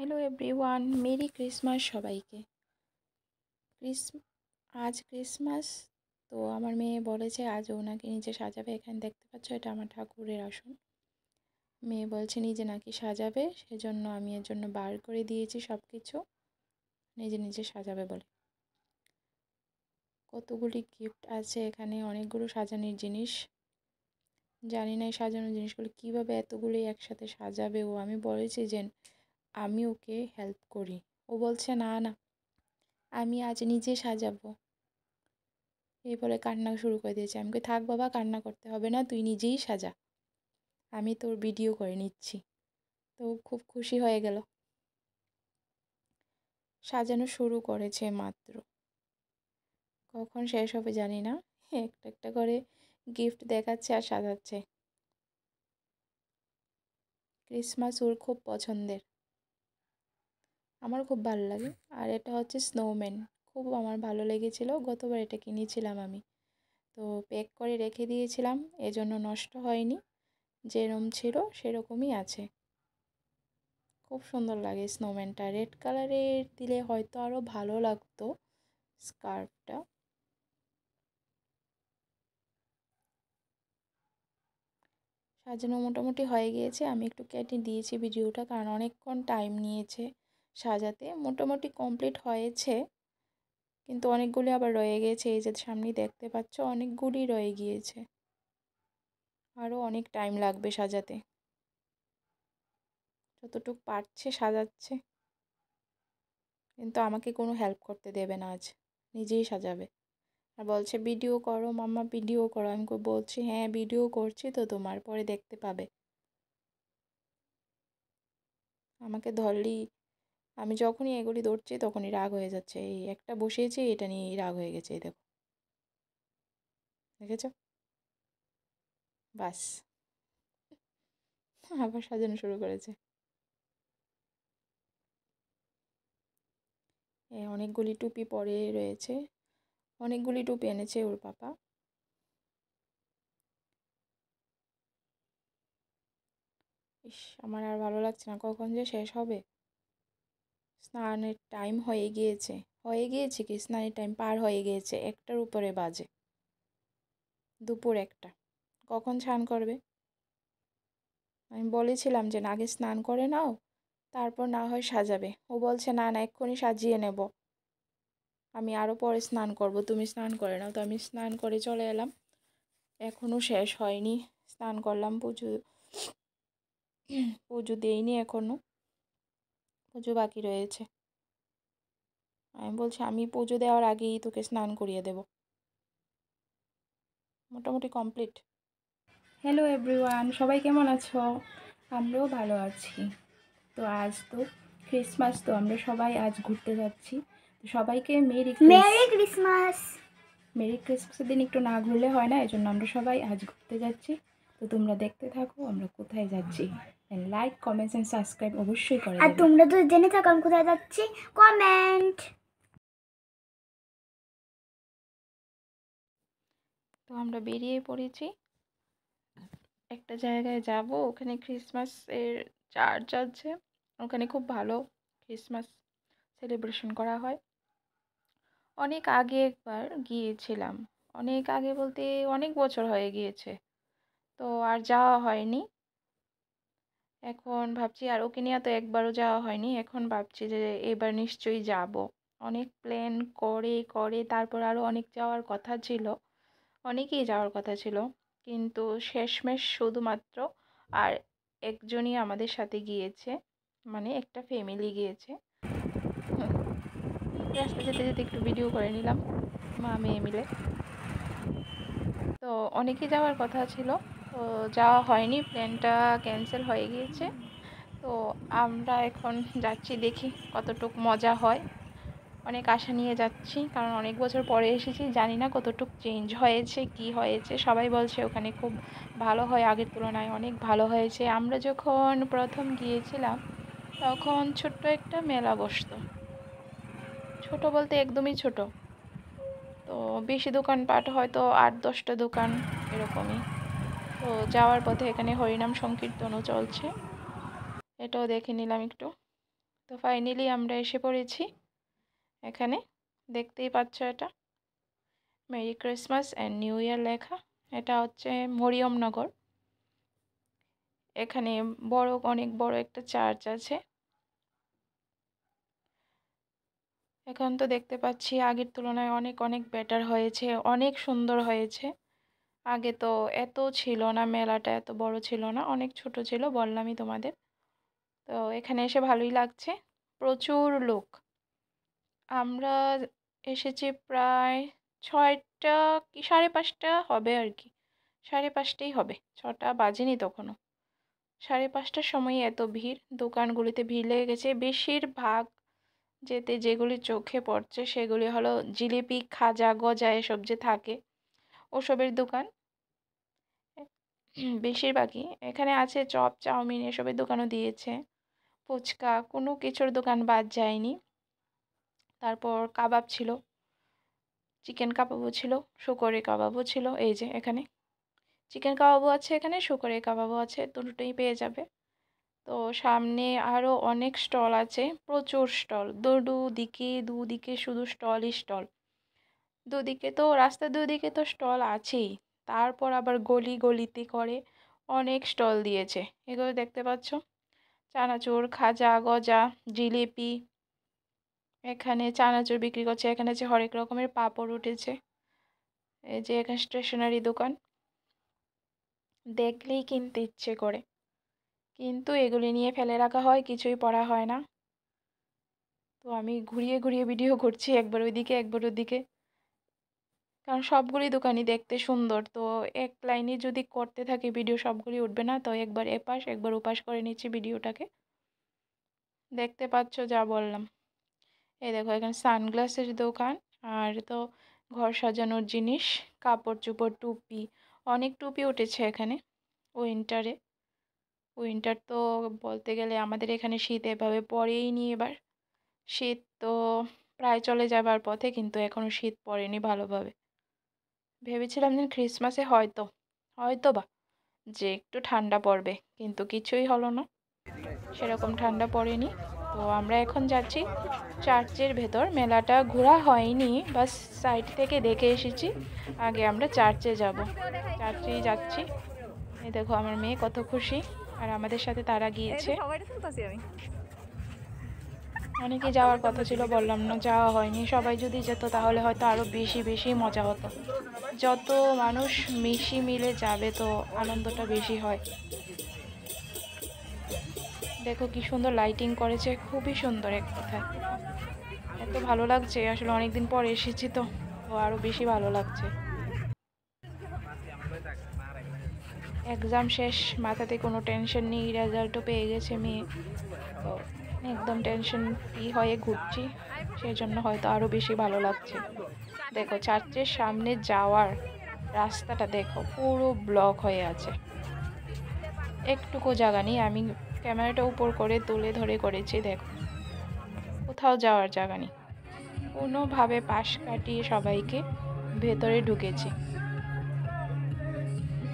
Hello everyone, merry Christmas সবাইকে। আজ Christmas, তো আমার মেয়ে বলেছে আজ ওনাকে নিজে সাজাবে। এখানে দেখতে পাচ্ছ, এটা আমার ঠাকুরের আসন। মেয়ে বলছে নিজে নাকি সাজাবে, সেজন্য আমি এর জন্য বার করে দিয়েছি সব কিছু, নিজে নিজে সাজাবে বলে। কতগুলি গিফট আছে এখানে, অনেকগুলো সাজানোর জিনিস। জানি না এই সাজানোর জিনিসগুলো কীভাবে এতগুলি একসাথে সাজাবে ও। আমি বলেছি যে আমি ওকে হেল্প করি, ও বলছে না না আমি আজ নিজে সাজাবো। এই বলে কান্না শুরু করে দিয়েছে। আমি কই থাক বাবা, কান্না করতে হবে না, তুই নিজেই সাজা, আমি তোর ভিডিও করে নিচ্ছি। তো খুব খুশি হয়ে গেল। সাজানো শুরু করেছে মাত্র, কখন শেষ হবে জানি না। একটা একটা করে গিফট দেখাচ্ছে আর সাজাচ্ছে। ক্রিসমাস ওর খুব পছন্দের, আমার খুব ভালো লাগে। আর এটা হচ্ছে স্নোম্যান, খুব আমার ভালো লেগেছিল। গতবার এটা কিনেছিলাম আমি, তো প্যাক করে রেখে দিয়েছিলাম, এজন্য নষ্ট হয়নি। যেরকম ছিল সেরকমই আছে। খুব সুন্দর লাগে স্নোম্যানটা। রেড কালারের দিলে হয়তো আরও ভালো লাগতো স্কার্ফটা। সাজানো মোটামুটি হয়ে গিয়েছে। আমি একটু কেটে দিয়েছি ভিডিওটা, কারণ অনেকক্ষণ টাইম নিয়েছে সাজাতে। মোটামুটি কমপ্লিট হয়েছে, কিন্তু অনেকগুলি আবার রয়ে গিয়েছে। এই যে সামনে দেখতে পাচ্ছ, অনেকগুলি রয়ে গিয়েছে, আরও অনেক টাইম লাগবে সাজাতে। যতটুকু পারছে সাজাচ্ছে, কিন্তু আমাকে কোনো হেল্প করতে দেবে না আজ, নিজেই সাজাবে। আর বলছে ভিডিও করো মাম্মা, ভিডিও করো। আমি বলছি হ্যাঁ ভিডিও করছি তো, তোমার পরে দেখতে পাবে। আমাকে ধরলেই, আমি যখনই এগুলি ধরছি তখনই রাগ হয়ে যাচ্ছে। এই একটা বসিয়েছি, এটা নিয়েই রাগ হয়ে গেছে। এই দেখো, দেখেছ? বাস, আবার সাজানো শুরু করেছে। অনেকগুলি টুপি পরে রয়েছে, অনেকগুলি টুপি এনেছে ওর পাপা। ইস, আমার আর ভালো লাগছে না, কখন যে শেষ হবে। স্নানের টাইম হয়ে গিয়েছে। কি স্নানের টাইম পার হয়ে গিয়েছে, 1টার উপরে বাজে, দুপুর 1টা। কখন স্নান করবে? আমি বলেছিলাম যে আগে স্নান করে নাও, তারপর না হয় সাজাবে। ও বলছে না না, এক্ষুনি সাজিয়ে নেব, আমি আরও পরে স্নান করব, তুমি স্নান করে নাও। তো আমি স্নান করে চলে এলাম, এখনও শেষ হয়নি। স্নান করলাম, পুজো দিইনি এখনও, পুজো বাকি রয়েছে। আমি বলছি আমি পুজো দেওয়ার আগেই তোকে স্নান করিয়ে দেব। মোটামুটি কমপ্লিট। হ্যালো এভরিওয়ান, সবাই কেমন আছো? আমরাও ভালো আছি। তো আজ তো ক্রিসমাস, তো আমরা সবাই আজ ঘুরতে যাচ্ছি। তো সবাইকে মেরি ক্রিসমাস। মেরি ক্রিসমাসের দিন একটু না ঘুরলে হয় না, এজন্য আমরা সবাই আজ ঘুরতে যাচ্ছি। তো তোমরা দেখতে থাকো আমরা কোথায় যাচ্ছি। লাইক, কমেন্টস এন্ড সাবস্ক্রাইব অবশ্যই করে দেবে। আর তোমরা তো জেনে থাকো আমি কোথায় যাচ্ছি, কমেন্ট। তো আমরা বেরিয়ে পড়েছি, একটা জায়গায় যাব। ওখানে ক্রিসমাস এর চার্চ আছে, ওখানে খুব ভালো ক্রিসমাস সেলিব্রেশন করা হয়। অনেক আগে একবার গিয়েছিলাম, অনেক আগে বলতে অনেক বছর হয়ে গিয়েছে, তো আর যাওয়া হয়নি। এখন ভাবছি, আর ওকে নিয়ে তো একবারও যাওয়া হয়নি, এখন ভাবছি যে এবার নিশ্চয়ই যাব। অনেক প্ল্যান করে করে তারপর আরও অনেক যাওয়ার কথা ছিল, অনেকেই যাওয়ার কথা ছিল, কিন্তু শেষমেশ শুধুমাত্র আর একজনই আমাদের সাথে গিয়েছে, মানে একটা ফ্যামিলি গিয়েছে। রাস্তা যেতে যেতে একটু ভিডিও করে নিলাম মা মেয়ে মিলে। তো অনেকেই যাওয়ার কথা ছিল, তো যাওয়া হয়নি, প্ল্যানটা ক্যান্সেল হয়ে গিয়েছে। তো আমরা এখন যাচ্ছি, দেখি কতটুকু মজা হয়। অনেক আশা নিয়ে যাচ্ছি, কারণ অনেক বছর পরে এসেছি, জানি না কতটুকু চেঞ্জ হয়েছে কি হয়েছে। সবাই বলছে ওখানে খুব ভালো হয়, আগের তুলনায় অনেক ভালো হয়েছে। আমরা যখন প্রথম গিয়েছিলাম তখন ছোট্ট একটা মেলা বসতো, ছোট বলতে একদমই ছোট, তো বেশি দোকানপাট হয়তো 8-10টা দোকান এরকমই। তো যাওয়ার পথে এখানে হরিনাম সংকীর্তনও চলছে, এটাও দেখে নিলাম একটু। তো ফাইনালি আমরা এসে পড়েছি এখানে, দেখতেই পাচ্ছ এটা merry Christmas and new year লেখা। এটা হচ্ছে মরিয়মনগর। এখানে অনেক বড় একটা চার্চ আছে। এখন তো দেখতে পাচ্ছি আগের তুলনায় অনেক অনেক বেটার হয়েছে, অনেক সুন্দর হয়েছে। আগে তো এত ছিল না, মেলাটা এত বড় ছিল না, অনেক ছোট ছিল, বললামই তোমাদের। তো এখানে এসে ভালোই লাগছে, প্রচুর লোক। আমরা এসেছি প্রায় 6টা কি 5:30 হবে আর কি, 5:30 হবে, 6টা বাজেনি তখনও। 5:30টার সময় এত ভিড়, দোকানগুলিতে ভিড় লেগে গেছে। বেশিরভাগ যেগুলি চোখে পড়ছে সেগুলি হলো জিলিপি, খাজা, গজা এসব যে থাকে ওসবের দোকান বেশিরভাগই। এখানে আছে চপ, চাউমিন এসবের দোকানও দিয়েছে, ফুচকা, কোনো কিছুর দোকান বাদ যায়নি। তারপর কাবাব ছিল, চিকেন কাবাবও ছিল, শুকরের কাবাবও ছিল। এই যে এখানে চিকেন কাবাবও আছে, এখানে শুকরের কাবাবও আছে, দুটোই পেয়ে যাবে। তো সামনে আরও অনেক স্টল আছে, প্রচুর স্টল, দুদিকে শুধু স্টলই স্টল। রাস্তার দুদিকে তো স্টল আছেই, তারপর আবার গলি গলিতে করে অনেক স্টল দিয়েছে। এগুলো দেখতে পাচ্ছ, চানাচুর, খাজা, গজা, জিলিপি। এখানে চানাচুর বিক্রি করছে, এখানে যে হরেক রকমের পাঁপড় উঠেছে। এই যে এখানে স্টেশনারি দোকান, দেখলেই কিনতে ইচ্ছে করে, কিন্তু এগুলি নিয়ে ফেলে রাখা হয়, কিছুই পড়া হয় না। তো আমি ঘুরিয়ে ঘুরিয়ে ভিডিও করছি, একবার ওইদিকে একবার ওদিকে, কারণ সবগুলি দোকানই দেখতে সুন্দর। তো এক লাইনে যদি করতে থাকি ভিডিও সবগুলি উঠবে না, তো একবার এপাশ একবার ওপাশ করে নিচ্ছি ভিডিওটাকে। দেখতে পাচ্ছ যা বললাম। এই দেখো এখানে সানগ্লাসের দোকান, আর তো ঘর সাজানোর জিনিস, কাপড় চোপড়, টুপি, অনেক টুপি উঠেছে এখানে উইন্টারে। উইন্টার তো বলতে গেলে আমাদের এখানে শীত এভাবে পড়েই নি এবার। শীত তো প্রায় চলে যাবার পথে, কিন্তু এখনো শীত পড়েনি ভালোভাবে। ভেবেছিলাম যে ক্রিসমাসে হয়তো বা যে একটু ঠান্ডা পড়বে, কিন্তু কিছুই হলো না, সেরকম ঠান্ডা পড়েনি। তো আমরা এখন যাচ্ছি চার্চের ভেতর। মেলাটা ঘোরা হয়নি, বাস সাইড থেকে দেখে এসেছি। আগে আমরা চার্চে যাব, চার্চেই যাচ্ছি। এই দেখো আমার মেয়ে কত খুশি, আর আমাদের সাথে তারা গিয়েছে। অনেকে যাওয়ার কথা ছিল, বললাম না, যাওয়া হয়নি। সবাই যদি যেত তাহলে হয়তো আরও বেশি বেশি মজা হতো। যত মানুষ মিশি মিলে যাবে তো আনন্দটা বেশি হয়। দেখো কি সুন্দর লাইটিং করেছে, খুবই সুন্দর এক কথায়। এত ভালো লাগছে, আসলে অনেকদিন পর এসেছি তো আরও বেশি ভালো লাগছে। এক্সাম শেষ, মাথাতে কোনো টেনশন নেই, রেজাল্টও পেয়ে গেছে মেয়ে, তো একদম টেনশন ফ্রি হয়ে ঘুরছি, সেই জন্য হয়তো আরও বেশি ভালো লাগছে। দেখো চার্চের সামনে যাওয়ার রাস্তাটা দেখো, পুরো ব্লক হয়ে আছে, একটুকু জায়গা নেই। আমি ক্যামেরাটা উপর করে তুলে ধরে করেছি, দেখো কোথাও যাওয়ার জায়গা নেই। কোনোভাবে পাশ কাটিয়ে সবাইকে ভেতরে ঢুকেছি,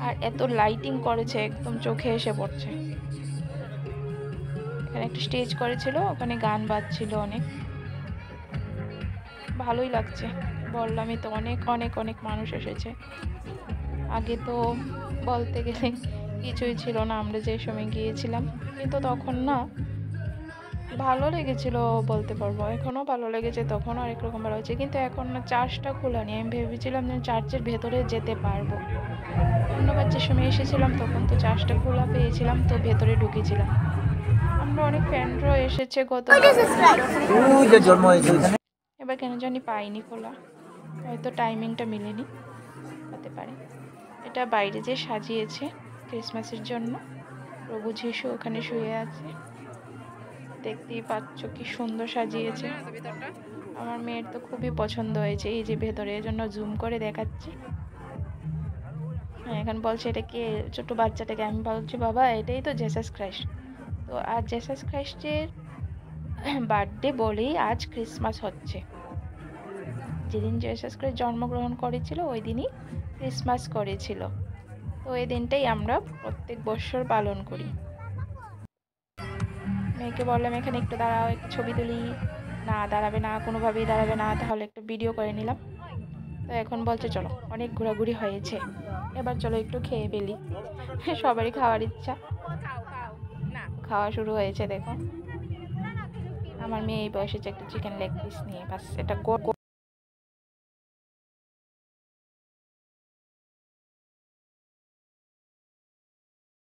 আর এত লাইটিং করেছে একদম চোখে এসে পড়ছে। এখানে একটা স্টেজ করেছিল, ওখানে গান বাজছিল, অনেক ভালোই লাগছে। বললামই তো, অনেক অনেক অনেক মানুষ এসেছে। আগে তো বলতে গেলে কিছুই ছিল না আমরা যে সময় গিয়েছিলাম, কিন্তু তখন না ভালো লেগেছিল বলতে পারবো, এখনও ভালো লেগেছে, তখন আরেক রকম ভালো হচ্ছে। কিন্তু এখন না চার্চটা খোলা নেই, আমি ভেবেছিলাম যে চার্চের ভেতরে যেতে পারবো। অন্যবার যে সময় এসেছিলাম তখন তো চার্চটা খোলা পেয়েছিলাম, তো ভেতরে ঢুকেছিলাম। আমরা অনেক ফ্রেন্ডরাও এসেছে গত, এবার কেন জানি পাইনি খোলা, হয়তো টাইমিংটা মিলেনি, হতে পারে। এটা বাইরে যে সাজিয়েছে ক্রিসমাসের জন্য, প্রভু যিশু ওখানে শুয়ে আছে, দেখতেই পাচ্ছ কি সুন্দর সাজিয়েছে। আমার মেয়ের তো খুবই পছন্দ হয়েছে, এই যে ভেতরে, এজন্য জুম করে দেখাচ্ছি। হ্যাঁ, এখন বলছে এটা কে, ছোট বাচ্চাটাকে। আমি বলছি বাবা এটাই তো জেসাস ক্রাইস্ট। তো আজ জেসাস ক্রাইস্টের বার্থডে বলেই আজ ক্রিসমাস হচ্ছে। যেদিন জেসাস ক্রাইস্ট জন্মগ্রহণ করেছিল ওই দিনই ক্রিসমাস করেছিল, তো এই দিনটাই আমরা প্রত্যেক বছর পালন করি। মেয়েকে বললাম এখানে একটু দাঁড়াও, একটু ছবি তুলি। না, দাঁড়াবে না, কোনোভাবেই দাঁড়াবে না। তাহলে একটু ভিডিও করে নিলাম। তো এখন বলছে চলো, অনেক ঘোরাঘুরি হয়েছে, এবার চলো একটু খেয়ে ফেলি। সবারই খাওয়ার ইচ্ছা। খাওয়া শুরু হয়েছে দেখো। আমার মেয়ে এই বয়সে একটা চিকেন লেগ পিস নিয়ে, বাস এটা